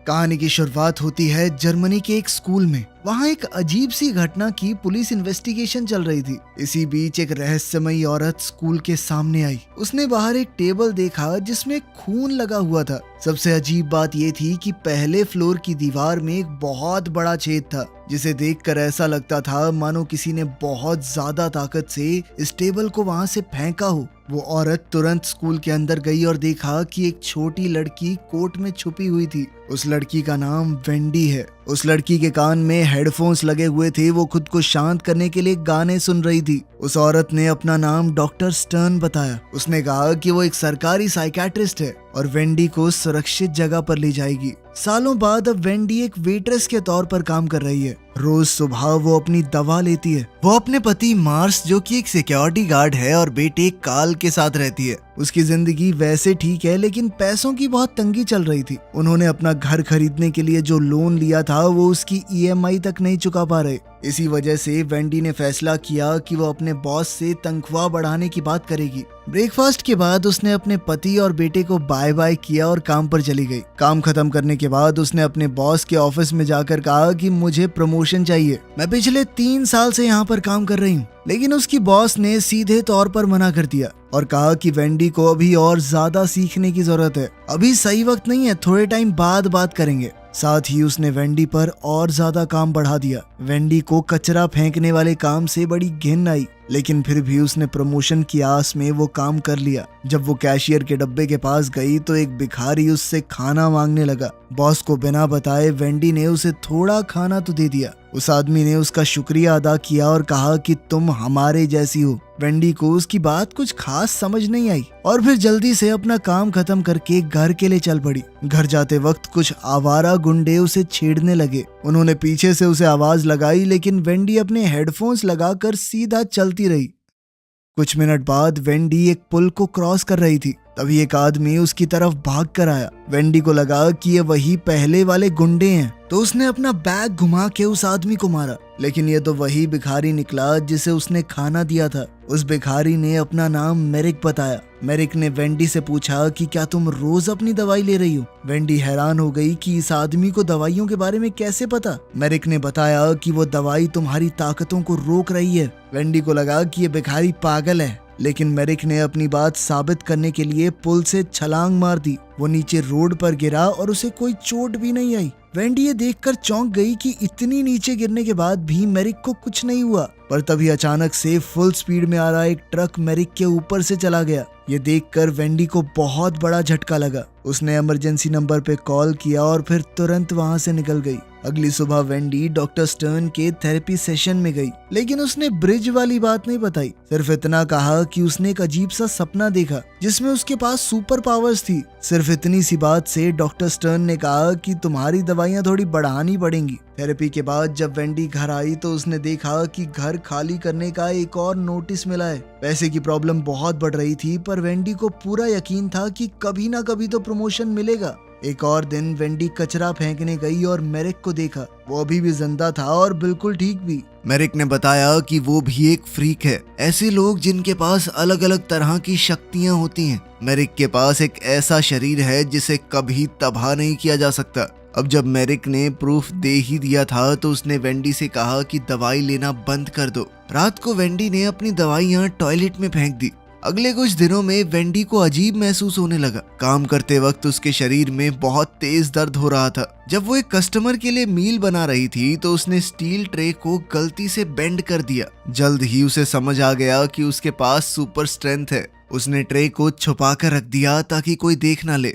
कहानी की शुरुआत होती है जर्मनी के एक स्कूल में। वहाँ एक अजीब सी घटना की पुलिस इन्वेस्टिगेशन चल रही थी। इसी बीच एक रहस्यमयी औरत स्कूल के सामने आई। उसने बाहर एक टेबल देखा जिसमें खून लगा हुआ था। सबसे अजीब बात ये थी कि पहले फ्लोर की दीवार में एक बहुत बड़ा छेद था, जिसे देखकर ऐसा लगता था मानो किसी ने बहुत ज्यादा ताकत से इस टेबल को वहां से फेंका हो। वो औरत तुरंत स्कूल के अंदर गई और देखा कि एक छोटी लड़की कोट में छुपी हुई थी। उस लड़की का नाम वेंडी है। उस लड़की के कान में हेडफोन्स लगे हुए थे। वो खुद को शांत करने के लिए गाने सुन रही थी। उस औरत ने अपना नाम डॉक्टर स्टर्न बताया। उसने कहा कि वो एक सरकारी साइकियाट्रिस्ट है और वेंडी को सुरक्षित जगह पर ले जाएगी। सालों बाद अब वेंडी एक वेट्रेस के तौर पर काम कर रही है। रोज सुबह वो अपनी दवा लेती है। वो अपने पति मार्स, जो कि एक सिक्योरिटी गार्ड है, और बेटे काल के साथ रहती है। उसकी जिंदगी वैसे ठीक है, लेकिन पैसों की बहुत तंगी चल रही थी। उन्होंने अपना घर खरीदने के लिए जो लोन लिया था वो उसकी EMI तक नहीं चुका पा रहे। इसी वजह से वेंडी ने फैसला किया कि वो अपने बॉस से तनख्वाह बढ़ाने की बात करेगी। ब्रेकफास्ट के बाद उसने अपने पति और बेटे को बाय बाय किया और काम पर चली गई। काम खत्म करने के बाद उसने अपने बॉस के ऑफिस में जाकर कहा कि मुझे प्रमोशन चाहिए। मैं पिछले 3 साल से यहाँ पर काम कर रही हूँ। लेकिन उसकी बॉस ने सीधे तौर पर मना कर दिया और कहा कि वेंडी को अभी और ज्यादा सीखने की जरूरत है। अभी सही वक्त नहीं है, थोड़े टाइम बाद बात करेंगे। साथ ही उसने वेंडी पर और ज्यादा काम बढ़ा दिया। वेंडी को कचरा फेंकने वाले काम से बड़ी घिन आई, लेकिन फिर भी उसने प्रमोशन की आस में वो काम कर लिया। जब वो कैशियर के डब्बे के पास गई तो एक भिखारी उससे खाना मांगने लगा। बॉस को बिना बताए वेंडी ने उसे थोड़ा खाना तो दे दिया। उस आदमी ने उसका शुक्रिया अदा किया और कहा कि तुम हमारे जैसी हो। वेंडी को उसकी बात कुछ खास समझ नहीं आई और फिर जल्दी से अपना काम खत्म करके घर के लिए चल पड़ी। घर जाते वक्त कुछ आवारा गुंडे उसे छेड़ने लगे। उन्होंने पीछे से उसे आवाज लगाई, लेकिन वेंडी अपने हेडफोन्स लगाकर सीधा चलती रही। कुछ मिनट बाद वेंडी एक पुल को क्रॉस कर रही थी। तभी एक आदमी उसकी तरफ भाग कर आया। वेंडी को लगा कि ये वही पहले वाले गुंडे हैं, तो उसने अपना बैग घुमा के उस आदमी को मारा। लेकिन ये तो वही भिखारी निकला जिसे उसने खाना दिया था। उस भिखारी ने अपना नाम मेरिक बताया। मेरिक ने वेंडी से पूछा कि क्या तुम रोज अपनी दवाई ले रही हो? वेंडी हैरान हो गई कि इस आदमी को दवाइयों के बारे में कैसे पता। मेरिक ने बताया कि वो दवाई तुम्हारी ताकतों को रोक रही है। वेंडी को लगा कि ये भिखारी पागल है, लेकिन मेरिक ने अपनी बात साबित करने के लिए पुल से छलांग मार दी। वो नीचे रोड पर गिरा और उसे कोई चोट भी नहीं आई। वेंडी ये देखकर चौंक गई कि इतनी नीचे गिरने के बाद भी मेरिक को कुछ नहीं हुआ। पर तभी अचानक से फुल स्पीड में आ रहा एक ट्रक मेरिक के ऊपर से चला गया। ये देखकर वेंडी को बहुत बड़ा झटका लगा। उसने इमरजेंसी नंबर पे कॉल किया और फिर तुरंत वहां से निकल गई। अगली सुबह वेंडी डॉक्टर स्टर्न के थेरेपी सेशन में गई, लेकिन उसने ब्रिज वाली बात नहीं बताई। सिर्फ इतना कहा कि उसने एक अजीब सा सपना देखा जिसमें उसके पास सुपर पावर्स थी। सिर्फ इतनी सी बात से डॉक्टर स्टर्न ने कहा कि तुम्हारी दवाइयाँ थोड़ी बढ़ानी पड़ेंगी। थेरेपी के बाद जब वेंडी घर आई तो उसने देखा कि घर खाली करने का एक और नोटिस मिला है। पैसे की प्रॉब्लम बहुत बढ़ रही थी, पर वेंडी को पूरा यकीन था कि कभी ना कभी तो प्रमोशन मिलेगा। एक और दिन वेंडी कचरा फेंकने गई और मेरिक को देखा। वो अभी भी जिंदा था और बिल्कुल ठीक भी। मेरिक ने बताया कि वो भी एक फ्रीक है, ऐसे लोग जिनके पास अलग अलग तरह की शक्तियां होती हैं। मेरिक के पास एक ऐसा शरीर है जिसे कभी तबाह नहीं किया जा सकता। अब जब मेरिक ने प्रूफ दे ही दिया था तो उसने वेंडी से कहा कि दवाई लेना बंद कर दो। रात को वेंडी ने अपनी दवाइयां टॉयलेट में फेंक दी। अगले कुछ दिनों में वेंडी को अजीब महसूस होने लगा। काम करते वक्त उसके शरीर में बहुत तेज दर्द हो रहा था। जब वो एक कस्टमर के लिए मील बना रही थी तो उसने स्टील ट्रे को गलती से बेंड कर दिया। जल्द ही उसे समझ आ गया कि उसके पास सुपर स्ट्रेंथ है। उसने ट्रे को छुपा कर रख दिया ताकि कोई देख ना ले।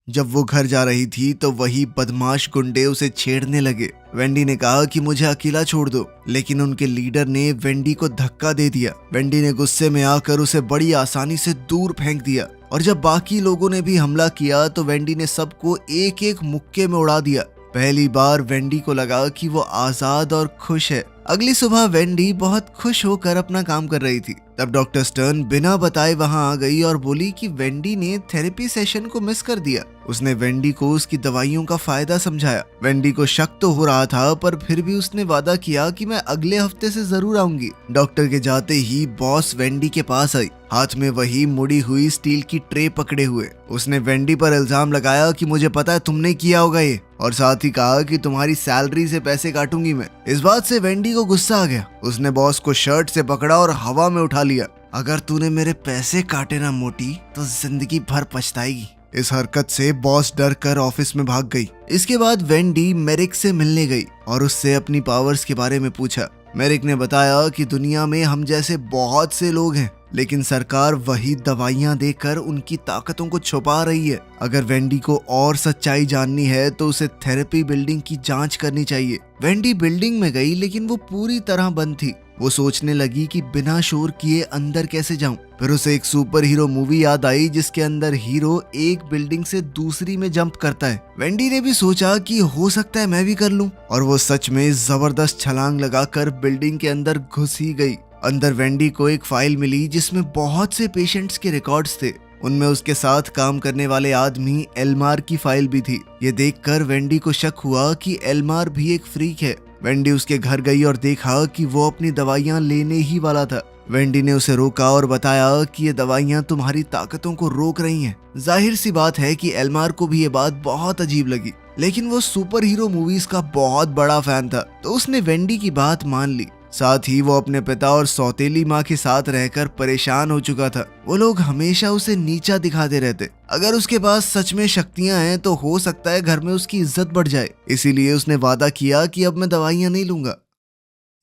जब वो घर जा रही थी तो वही बदमाश गुंडे उसे छेड़ने लगे। वेंडी ने कहा कि मुझे अकेला छोड़ दो, लेकिन उनके लीडर ने वेंडी को धक्का दे दिया। वेंडी ने गुस्से में आकर उसे बड़ी आसानी से दूर फेंक दिया और जब बाकी लोगों ने भी हमला किया तो वेंडी ने सबको एक एक मुक्के में उड़ा दिया। पहली बार वेंडी को लगा कि वो आजाद और खुश है। अगली सुबह वेंडी बहुत खुश होकर अपना काम कर रही थी। तब डॉक्टर स्टर्न बिना बताए वहां आ गई और बोली कि वेंडी ने थेरेपी सेशन को मिस कर दिया। उसने वेंडी को उसकी दवाइयों का फायदा समझाया। वेंडी को शक तो हो रहा था, पर फिर भी उसने वादा किया कि मैं अगले हफ्ते से जरूर आऊंगी। डॉक्टर के जाते ही बॉस वेंडी के पास आई, हाथ में वही मुड़ी हुई स्टील की ट्रे पकड़े हुए। उसने वेंडी पर इल्जाम लगाया कि मुझे पता है तुमने किया होगा ये, और साथ ही कहा कि तुम्हारी सैलरी से पैसे काटूंगी मैं। इस बात से वेंडी को गुस्सा आ गया। उसने बॉस को शर्ट से पकड़ा और हवा में उठा लिया। अगर तूने मेरे पैसे काटे ना मोटी, तो जिंदगी भर पछताएगी। इस हरकत से बॉस डर कर ऑफिस में भाग गई। इसके बाद वेंडी मेरिक से मिलने गई और उससे अपनी पावर्स के बारे में पूछा। मेरिक ने बताया कि दुनिया में हम जैसे बहुत से लोग हैं, लेकिन सरकार वही दवाइयां देकर उनकी ताकतों को छुपा रही है। अगर वेंडी को और सच्चाई जाननी है तो उसे थेरेपी बिल्डिंग की जांच करनी चाहिए। वेंडी बिल्डिंग में गई, लेकिन वो पूरी तरह बंद थी। वो सोचने लगी कि बिना शोर किए अंदर कैसे जाऊं। फिर उसे एक सुपर हीरो मूवी याद आई जिसके अंदर हीरो एक बिल्डिंग से दूसरी में जंप करता है। वेंडी ने भी सोचा कि हो सकता है मैं भी कर लूं, और वो सच में जबरदस्त छलांग लगाकर बिल्डिंग के अंदर घुस ही गई। अंदर वेंडी को एक फाइल मिली जिसमें बहुत से पेशेंट्स के रिकॉर्ड्स थे। उनमें उसके साथ काम करने वाले आदमी एल्मार की फाइल भी थी। ये देखकर वेंडी को शक हुआ कि एल्मार भी एक फ्रीक है। वेंडी उसके घर गई और देखा कि वो अपनी दवाइयां लेने ही वाला था। वेंडी ने उसे रोका और बताया कि ये दवाइयां तुम्हारी ताकतों को रोक रही हैं। जाहिर सी बात है कि एल्मार को भी ये बात बहुत अजीब लगी, लेकिन वो सुपर हीरो मूवीज का बहुत बड़ा फैन था, तो उसने वेंडी की बात मान ली। साथ ही वो अपने पिता और सौतेली माँ के साथ रहकर परेशान हो चुका था। वो लोग हमेशा उसे नीचा दिखाते रहते। अगर उसके पास सच में शक्तियां हैं तो हो सकता है घर में उसकी इज्जत बढ़ जाए। इसीलिए उसने वादा किया कि अब मैं दवाइयां नहीं लूंगा।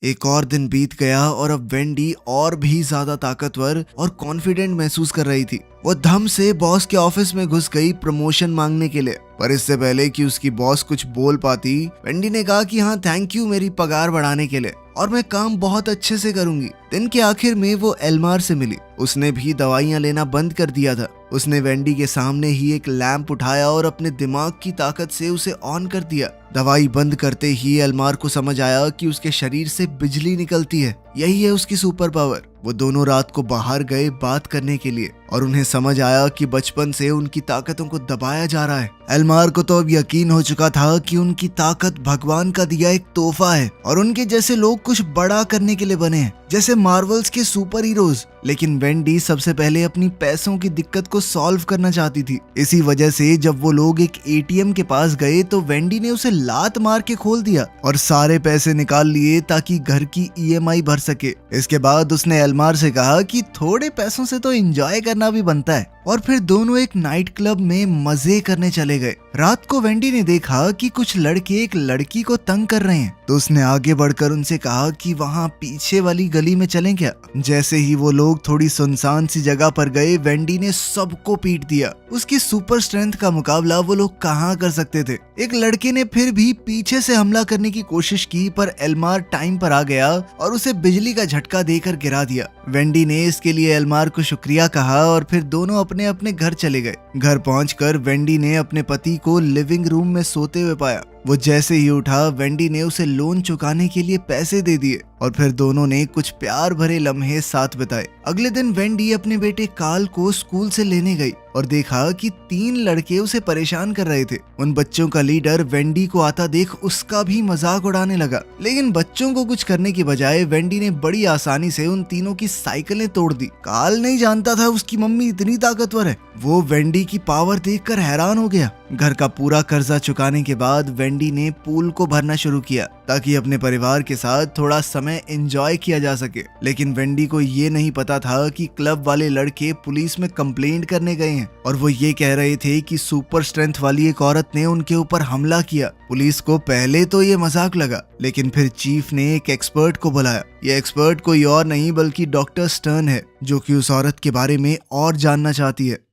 एक और दिन बीत गया और अब वेंडी और भी ज्यादा ताकतवर और कॉन्फिडेंट महसूस कर रही थी। वो धम से बॉस के ऑफिस में घुस गई प्रमोशन मांगने के लिए, पर इससे पहले कि उसकी बॉस कुछ बोल पाती, वेंडी ने कहा कि हाँ थैंक यू मेरी पगार बढ़ाने के लिए, और मैं काम बहुत अच्छे से करूंगी। दिन के आखिर में वो एल्मार से मिली। उसने भी दवाइयां लेना बंद कर दिया था। उसने वेंडी के सामने ही एक लैंप उठाया और अपने दिमाग की ताकत से उसे ऑन कर दिया। दवाई बंद करते ही एल्मार को समझ आया कि उसके शरीर से बिजली निकलती है। यही है उसकी सुपर पावर। वो दोनों रात को बाहर गए बात करने के लिए, और उन्हें समझ आया कि बचपन से उनकी ताकतों को दबाया जा रहा है। एल्मार को तो अब यकीन हो चुका था कि उनकी ताकत भगवान का दिया एक तोहफा है, और उनके जैसे लोग कुछ बड़ा करने के लिए बने हैं, जैसे मार्वल्स के सुपर हीरोज। लेकिन वेंडी सबसे पहले अपनी पैसों की दिक्कत को सॉल्व करना चाहती थी। इसी वजह से जब वो लोग एक एटीएम के पास गए तो वेंडी ने उसे लात मार के खोल दिया और सारे पैसे निकाल लिए ताकि घर की ईएमआई भर सके। इसके बाद उसने एल्मार से कहा कि थोड़े पैसों से तो एंजॉय करना भी बनता है, और फिर दोनों एक नाइट क्लब में मजे करने चले गए। रात को वेंडी ने देखा कि कुछ लड़के एक लड़की को तंग कर रहे हैं, तो उसने आगे बढ़कर उनसे कहा कि वहाँ पीछे वाली गली में चलें क्या। जैसे ही वो लोग थोड़ी सुनसान सी जगह पर गए, वेंडी ने सबको पीट दिया। उसकी सुपर स्ट्रेंथ का मुकाबला वो लोग कहाँ कर सकते थे। एक लड़के ने फिर भी पीछे से हमला करने की कोशिश की, पर एल्मार टाइम पर आ गया और उसे बिजली का झटका देकर गिरा दिया। वेंडी ने इसके लिए एल्मार को शुक्रिया कहा और फिर दोनों अपने अपने घर चले गए। घर पहुंचकर वेंडी ने अपने पति को लिविंग रूम में सोते हुए पाया। वो जैसे ही उठा, वेंडी ने उसे लोन चुकाने के लिए पैसे दे दिए और फिर दोनों ने कुछ प्यार भरे लम्हे साथ बिताए। अगले दिन वेंडी अपने बेटे कार्ल को स्कूल से लेने गई और देखा कि 3 लड़के उसे परेशान कर रहे थे। उन बच्चों का लीडर वेंडी को आता देख उसका भी मजाक उड़ाने लगा, लेकिन बच्चों को कुछ करने की बजाय वेंडी ने बड़ी आसानी से उन तीनों की साइकिलें तोड़ दी। कार्ल नहीं जानता था उसकी मम्मी इतनी ताकतवर है। वो वेंडी की पावर देखकर हैरान हो गया। घर का पूरा कर्जा चुकाने के बाद वेंडी ने पूल को भरना शुरू किया ताकि अपने परिवार के साथ थोड़ा समय एंजॉय किया जा सके। लेकिन वेंडी को ये नहीं पता था कि क्लब वाले लड़के पुलिस में कंप्लेंट करने गए हैं और वो ये कह रहे थे कि सुपर स्ट्रेंथ वाली एक औरत ने उनके ऊपर हमला किया। पुलिस को पहले तो ये मजाक लगा, लेकिन फिर चीफ ने एक एक्सपर्ट को बुलाया। ये एक्सपर्ट कोई और नहीं बल्कि डॉक्टर स्टर्न है, जो कि उस औरत के बारे में और जानना चाहती है।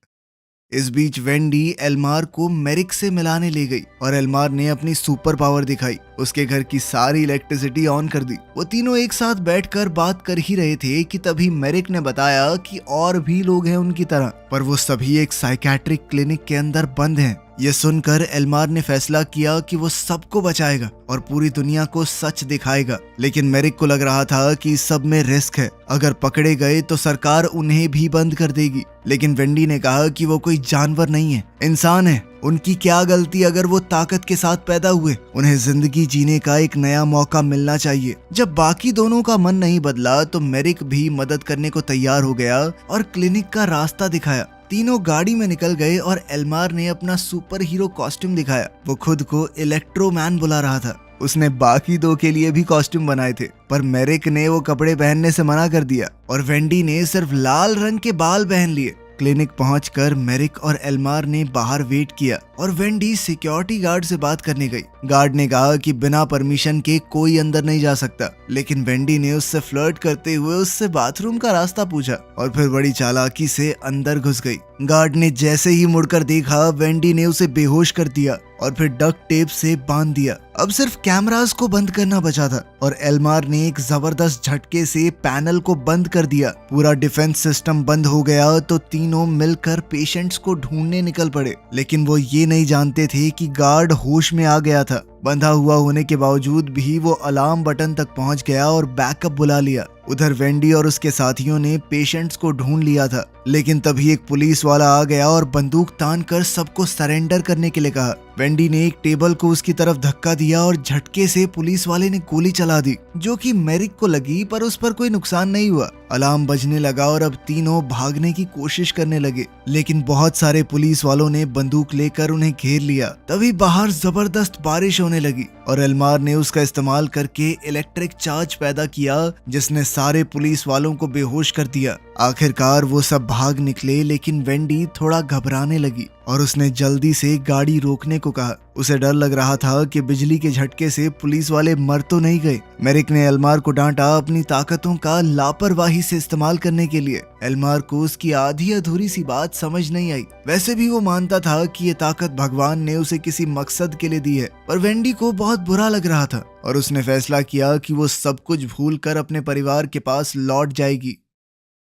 इस बीच वेंडी एल्मार को मेरिक से मिलाने ले गई और एल्मार ने अपनी सुपर पावर दिखाई। उसके घर की सारी इलेक्ट्रिसिटी ऑन कर दी। वो तीनों एक साथ बैठकर बात कर ही रहे थे कि तभी मेरिक ने बताया कि और भी लोग हैं उनकी तरह, पर वो सभी एक साइकेट्रिक क्लिनिक के अंदर बंद हैं। ये सुनकर एल्मार ने फैसला किया कि वो सबको बचाएगा और पूरी दुनिया को सच दिखाएगा। लेकिन मेरिक को लग रहा था कि इस सब में रिस्क है, अगर पकड़े गए तो सरकार उन्हें भी बंद कर देगी। लेकिन वेंडी ने कहा कि वो कोई जानवर नहीं है, इंसान है। उनकी क्या गलती अगर वो ताकत के साथ पैदा हुए, उन्हें जिंदगी जीने का एक नया मौका मिलना चाहिए। जब बाकी दोनों का मन नहीं बदला तो मेरिक भी मदद करने को तैयार हो गया और क्लिनिक का रास्ता दिखाया। तीनों गाड़ी में निकल गए और एल्मार ने अपना सुपर हीरो कॉस्ट्यूम दिखाया। वो खुद को इलेक्ट्रोमैन बुला रहा था। उसने बाकी दो के लिए भी कॉस्ट्यूम बनाए थे, पर मेरिक ने वो कपड़े पहनने से मना कर दिया और वेंडी ने सिर्फ लाल रंग के बाल पहन लिए। क्लिनिक पहुंचकर मेरिक और एल्मार ने बाहर वेट किया और वेंडी सिक्योरिटी गार्ड से बात करने गई। गार्ड ने कहा कि बिना परमिशन के कोई अंदर नहीं जा सकता, लेकिन वेंडी ने उससे फ्लर्ट करते हुए उससे बाथरूम का रास्ता पूछा और फिर बड़ी चालाकी से अंदर घुस गई। गार्ड ने जैसे ही मुड़कर देखा, वेंडी ने उसे बेहोश कर दिया और फिर डक्ट टेप से बांध दिया। अब सिर्फ कैमरास को बंद करना बचा था और एल्मार ने एक जबरदस्त झटके से पैनल को बंद कर दिया। पूरा डिफेंस सिस्टम बंद हो गया तो तीनों मिलकर पेशेंट्स को ढूंढने निकल पड़े। लेकिन वो ये नहीं जानते थे कि गार्ड होश में आ गया था। बंधा हुआ होने के बावजूद भी वो अलार्म बटन तक पहुंच गया और बैकअप बुला लिया। उधर वेंडी और उसके साथियों ने पेशेंट्स को ढूंढ लिया था, लेकिन तभी एक पुलिस वाला आ गया और बंदूक तान कर सबको सरेंडर करने के लिए कहा। वेंडी ने एक टेबल को उसकी तरफ धक्का दिया और झटके से पुलिस वाले ने गोली चला दी, जो कि मेरिक को लगी, पर उस पर कोई नुकसान नहीं हुआ। अलार्म बजने लगा और अब तीनों भागने की कोशिश करने लगे, लेकिन बहुत सारे पुलिस वालों ने बंदूक लेकर उन्हें घेर लिया। तभी बाहर जबरदस्त बारिश होने लगी और एल्मार ने उसका इस्तेमाल करके इलेक्ट्रिक चार्ज पैदा किया, जिसने सारे पुलिस वालों को बेहोश कर दिया। आखिरकार वो सब भाग निकले, लेकिन वेंडी थोड़ा घबराने लगी और उसने जल्दी से गाड़ी रोकने को कहा। उसे डर लग रहा था कि बिजली के झटके से पुलिस वाले मर तो नहीं गए। मेरिक ने एल्मार को डांटा अपनी ताकतों का लापरवाही से इस्तेमाल करने के लिए। एल्मार को उसकी आधी अधूरी सी बात समझ नहीं आई। वैसे भी वो मानता था कि ये ताकत भगवान ने उसे किसी मकसद के लिए दी है, पर वेंडी को बहुत बुरा लग रहा था और उसने फैसला किया कि वो सब कुछ भूल कर अपने परिवार के पास लौट जाएगी।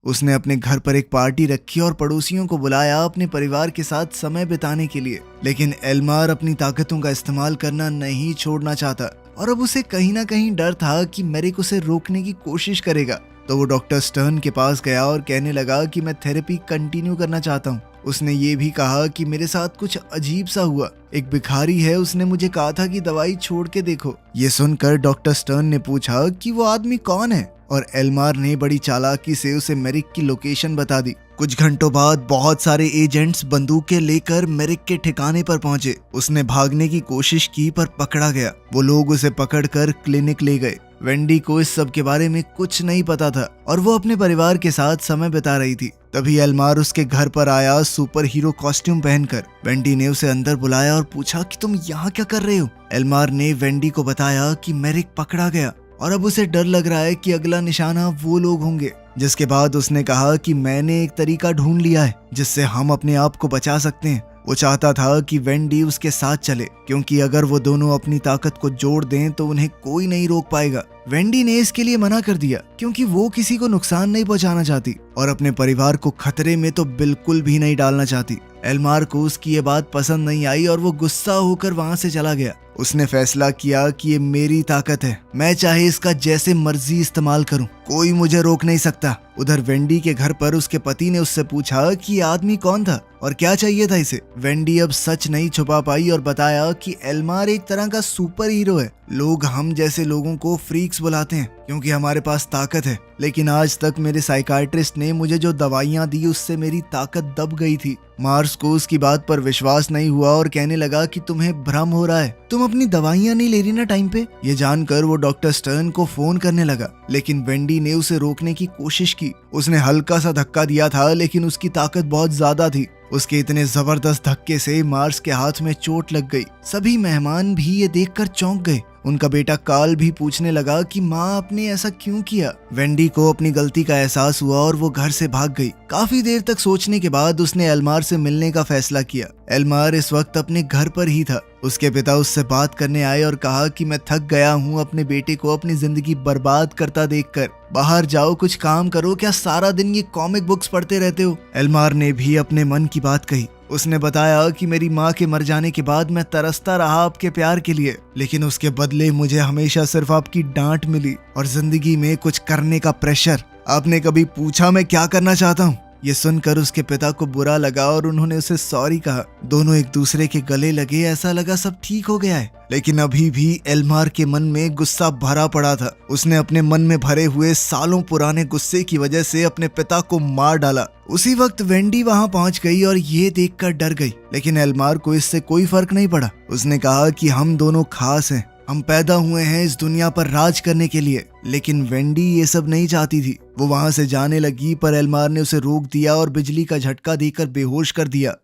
उसने अपने घर पर एक पार्टी रखी और पड़ोसियों को बुलाया अपने परिवार के साथ समय बिताने के लिए। लेकिन एल्मार अपनी ताकतों का इस्तेमाल करना नहीं छोड़ना चाहता और अब उसे कहीं ना कहीं डर था कि मेरिक उसे रोकने की कोशिश करेगा। तो वो डॉक्टर स्टर्न के पास गया और कहने लगा कि मैं थेरेपी कंटिन्यू करना चाहता हूँ। उसने ये भी कहा कि मेरे साथ कुछ अजीब सा हुआ। एक भिखारी है, उसने मुझे कहा था कि दवाई छोड़ के देखो। ये सुनकर डॉक्टर स्टर्न ने पूछा कि वो आदमी कौन है, और एल्मार ने बड़ी चालाकी से उसे मेरिक की लोकेशन बता दी। कुछ घंटों बाद बहुत सारे एजेंट्स बंदूकें लेकर मेरिक के ठिकाने पर पहुंचे। उसने भागने की कोशिश की पर पकड़ा गया। वो लोग उसे पकड़कर क्लिनिक ले गए। वेंडी को इस सब के बारे में कुछ नहीं पता था और वो अपने परिवार के साथ समय बिता रही थी। तभी एल्मार उसके घर पर आया सुपर हीरो कॉस्ट्यूम पहनकर। वेंडी ने उसे अंदर बुलाया और पूछा कि तुम यहाँ क्या कर रहे हो। एल्मार ने वेंडी को बताया कि मेरिक पकड़ा गया और अब उसे डर लग रहा है कि अगला निशाना वो लोग होंगे। जिसके बाद उसने कहा कि मैंने एक तरीका ढूंढ लिया है जिससे हम अपने आप को बचा सकते हैं। वो चाहता था कि वेंडी उसके साथ चले, क्योंकि अगर वो दोनों अपनी ताकत को जोड़ दें तो उन्हें कोई नहीं रोक पाएगा। वेंडी ने इसके लिए मना कर दिया क्योंकि वो किसी को नुकसान नहीं पहुंचाना चाहती और अपने परिवार को खतरे में तो बिल्कुल भी नहीं डालना चाहती। एल्मार को उसकी ये बात पसंद नहीं आई और वो गुस्सा होकर वहां से चला गया। उसने फैसला किया कि ये मेरी ताकत है, मैं चाहे इसका जैसे मर्जी इस्तेमाल करूं, कोई मुझे रोक नहीं सकता। उधर वेंडी के घर पर उसके पति ने उससे पूछा कि आदमी कौन था और क्या चाहिए था इसे। वेंडी अब सच नहीं छुपा पाई और बताया कि एल्मार एक तरह का सुपर हीरो है। लोग हम जैसे लोगों को फ्रीक्स बुलाते हैं क्योंकि हमारे पास ताकत है, लेकिन आज तक मेरे साइकाइट्रिस्ट ने मुझे जो दवाइयां दी उससे मेरी ताकत दब गई थी। मार्स को उसकी बात पर विश्वास नहीं हुआ और कहने लगा कि तुम्हें भ्रम हो रहा है, तुम अपनी दवाइयां नहीं ले रही ना टाइम पे। ये जानकर वो डॉक्टर स्टर्न को फोन करने लगा, लेकिन वेंडी ने उसे रोकने की कोशिश की। उसने हल्का सा धक्का दिया था, लेकिन उसकी ताकत बहुत ज्यादा थी। उसके इतने जबरदस्त धक्के से मार्स के हाथ में चोट लग गई। सभी मेहमान भी ये देखकर चौंक गए उनका बेटा कार्ल भी पूछने लगा कि माँ आपने ऐसा क्यों किया। वेंडी को अपनी गलती का एहसास हुआ और वो घर से भाग गई। काफी देर तक सोचने के बाद उसने एल्मार से मिलने का फैसला किया। एल्मार इस वक्त अपने घर पर ही था। उसके पिता उससे बात करने आए और कहा कि मैं थक गया हूँ अपने बेटे को अपनी जिंदगी बर्बाद करता देखकर। बाहर जाओ, कुछ काम करो, क्या सारा दिन ये कॉमिक बुक्स पढ़ते रहते हो। एल्मार ने भी अपने मन की बात कही। उसने बताया कि मेरी माँ के मर जाने के बाद मैं तरसता रहा आपके प्यार के लिए, लेकिन उसके बदले मुझे हमेशा सिर्फ आपकी डांट मिली और जिंदगी में कुछ करने का प्रेशर। आपने कभी पूछा मैं क्या करना चाहता हूँ? ये सुनकर उसके पिता को बुरा लगा और उन्होंने उसे सॉरी कहा। दोनों एक दूसरे के गले लगे, ऐसा लगा सब ठीक हो गया है। लेकिन अभी भी एल्मार के मन में गुस्सा भरा पड़ा था। उसने अपने मन में भरे हुए सालों पुराने गुस्से की वजह से अपने पिता को मार डाला। उसी वक्त वेंडी वहां पहुंच गई और ये देखकर डर गई, लेकिन एल्मार को इससे कोई फर्क नहीं पड़ा। उसने कहा कि हम दोनों खास हैं, हम पैदा हुए हैं इस दुनिया पर राज करने के लिए। लेकिन वेंडी ये सब नहीं चाहती थी। वो वहां से जाने लगी, पर एल्मार ने उसे रोक दिया और बिजली का झटका देकर बेहोश कर दिया।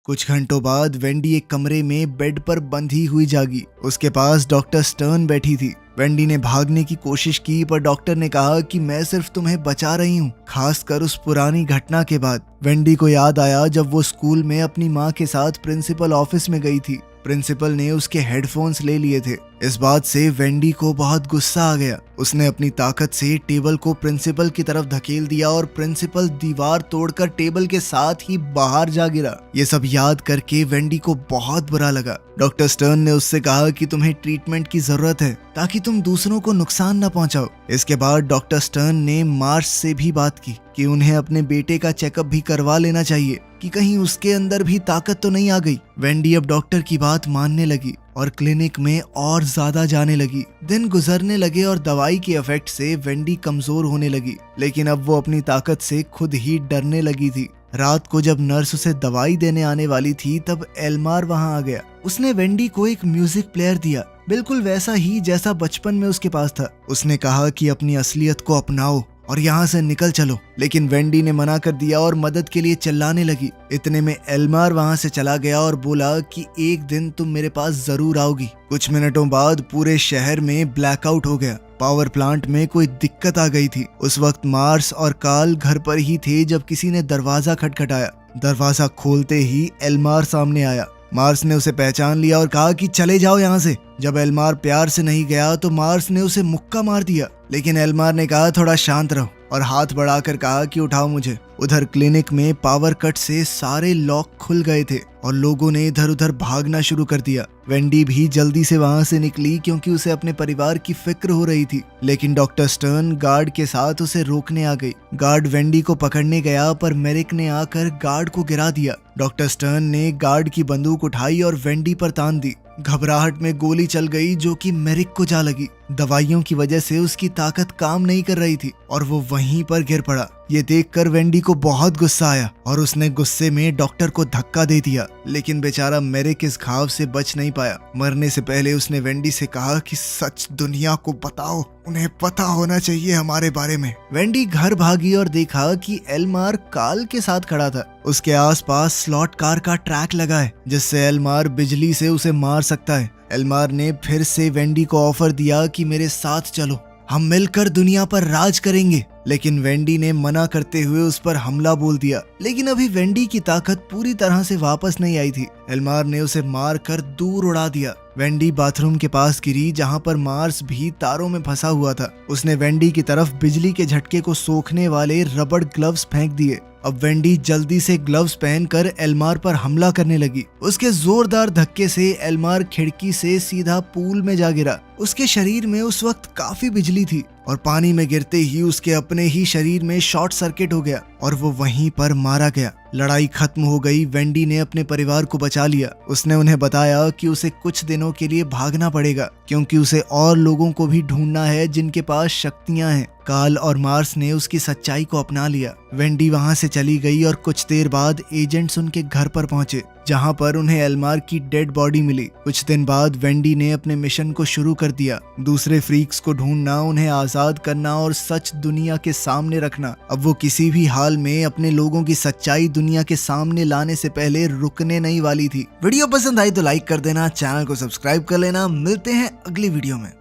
कुछ घंटों बाद वेंडी एक कमरे में बेड पर बंधी हुई जागी। उसके पास डॉक्टर स्टर्न बैठी थी। वेंडी ने भागने की कोशिश की, पर डॉक्टर ने कहा कि मैं सिर्फ तुम्हें बचा रही हूँ, खासकर उस पुरानी घटना के बाद। वेंडी को याद आया जब वो स्कूल में अपनी माँ के साथ प्रिंसिपल ऑफिस में गई थी। प्रिंसिपल ने उसके हेडफोन्स ले लिए थे। इस बात से वेंडी को बहुत गुस्सा आ गया। उसने अपनी ताकत से टेबल को प्रिंसिपल की तरफ धकेल दिया और प्रिंसिपल दीवार तोड़कर टेबल के साथ ही बाहर जा गिरा। ये सब याद करके वेंडी को बहुत बुरा लगा। डॉक्टर स्टर्न ने उससे कहा कि तुम्हें ट्रीटमेंट की जरूरत है ताकि तुम दूसरों को नुकसान न पहुंचाओ। इसके बाद डॉक्टर स्टर्न ने मार्श से भी बात की कि उन्हें अपने बेटे का चेकअप भी करवा लेना चाहिए कि कहीं उसके अंदर भी ताकत तो नहीं आ गई। वेंडी अब डॉक्टर की बात मानने लगी और क्लिनिक में और ज्यादा जाने लगी। दिन गुजरने लगे और दवाई के इफेक्ट से वेंडी कमजोर होने लगी, लेकिन अब वो अपनी ताकत से खुद ही डरने लगी थी। रात को जब नर्स उसे दवाई देने आने वाली थी, तब एल्मार वहां आ गया। उसने वेंडी को एक म्यूजिक प्लेयर दिया, बिल्कुल वैसा ही जैसा बचपन में उसके पास था। उसने कहा कि अपनी असलियत को अपनाओ और यहाँ से निकल चलो, लेकिन वेंडी ने मना कर दिया और मदद के लिए चिल्लाने लगी। इतने में एल्मार वहाँ से चला गया और बोला कि एक दिन तुम मेरे पास जरूर आओगी। कुछ मिनटों बाद पूरे शहर में ब्लैकआउट हो गया। पावर प्लांट में कोई दिक्कत आ गई थी। उस वक्त मार्स और कार्ल घर पर ही थे जब किसी ने दरवाजा खटखटाया। दरवाजा खोलते ही एल्मार सामने आया। मार्स ने उसे पहचान लिया और कहा कि चले जाओ यहाँ से। जब एल्मार प्यार से नहीं गया तो मार्स ने उसे मुक्का मार दिया, लेकिन एल्मार ने कहा थोड़ा शांत रहो और हाथ बढ़ाकर कहा कि उठाओ मुझे। उधर क्लिनिक में पावर कट से सारे लॉक खुल गए थे और लोगों ने इधर उधर भागना शुरू कर दिया। वेंडी भी जल्दी से वहां से निकली क्योंकि उसे अपने परिवार की फिक्र हो रही थी, लेकिन डॉक्टर स्टर्न गार्ड के साथ उसे रोकने आ गई। गार्ड वेंडी को पकड़ने गया, पर मेरिक ने आकर गार्ड को गिरा दिया। डॉक्टर स्टर्न ने गार्ड की बंदूक उठाई और वेंडी पर तान दी। घबराहट में गोली चल गई जो कि मेरिक को जा लगी। दवाइयों की वजह से उसकी ताकत काम नहीं कर रही थी और वो वहीं पर गिर पड़ा। ये देखकर वेंडी को बहुत गुस्सा आया और उसने गुस्से में डॉक्टर को धक्का दे दिया, लेकिन बेचारा मेरिक इस घाव से बच नहीं पाया। मरने से पहले उसने वेंडी से कहा कि सच दुनिया को बताओ, उन्हें पता होना चाहिए हमारे बारे में। वेंडी घर भागी और देखा कि एल्मार कार्ल के साथ खड़ा था। उसके आसपास स्लॉट कार का ट्रैक लगा है जिससे एल्मार बिजली से उसे मार सकता है। एल्मार ने फिर से वेंडी को ऑफर दिया कि मेरे साथ चलो, हम मिलकर दुनिया पर राज करेंगे, लेकिन वेंडी ने मना करते हुए उस पर हमला बोल दिया। लेकिन अभी वेंडी की ताकत पूरी तरह से वापस नहीं आई थी। एल्मार ने उसे मार कर दूर उड़ा दिया। वेंडी बाथरूम के पास गिरी जहां पर मार्स भी तारों में फंसा हुआ था। उसने वेंडी की तरफ बिजली के झटके को सोखने वाले रबड़ ग्लव्स फेंक दिए। अब वेंडी जल्दी से ग्लव्स पहनकर एल्मार पर हमला करने लगी। उसके जोरदार धक्के से एल्मार खिड़की से सीधा पूल में जा गिरा। उसके शरीर में उस वक्त काफी बिजली थी और पानी में गिरते ही उसके अपने ही शरीर में शॉर्ट सर्किट हो गया और वो वहीं पर मारा गया। लड़ाई खत्म हो गई। वेंडी ने अपने परिवार को बचा लिया। उसने उन्हें बताया कि उसे कुछ दिनों के लिए भागना पड़ेगा क्योंकि उसे और लोगों को भी ढूंढना है जिनके पास शक्तियां हैं। कार्ल और मार्स ने उसकी सच्चाई को अपना लिया। वेंडी वहां से चली गई और कुछ देर बाद एजेंट्स उनके घर पर पहुंचे जहां पर उन्हें एल्मार की डेड बॉडी मिली। कुछ दिन बाद वेंडी ने अपने मिशन को शुरू कर दिया। दूसरे फ्रीक्स को ढूंढना, उन्हें आजाद करना और सच दुनिया के सामने रखना। अब वो किसी भी हाल पल में अपने लोगों की सच्चाई दुनिया के सामने लाने से पहले रुकने नहीं वाली थी। वीडियो पसंद आई तो लाइक कर देना, चैनल को सब्सक्राइब कर लेना। मिलते हैं अगली वीडियो में।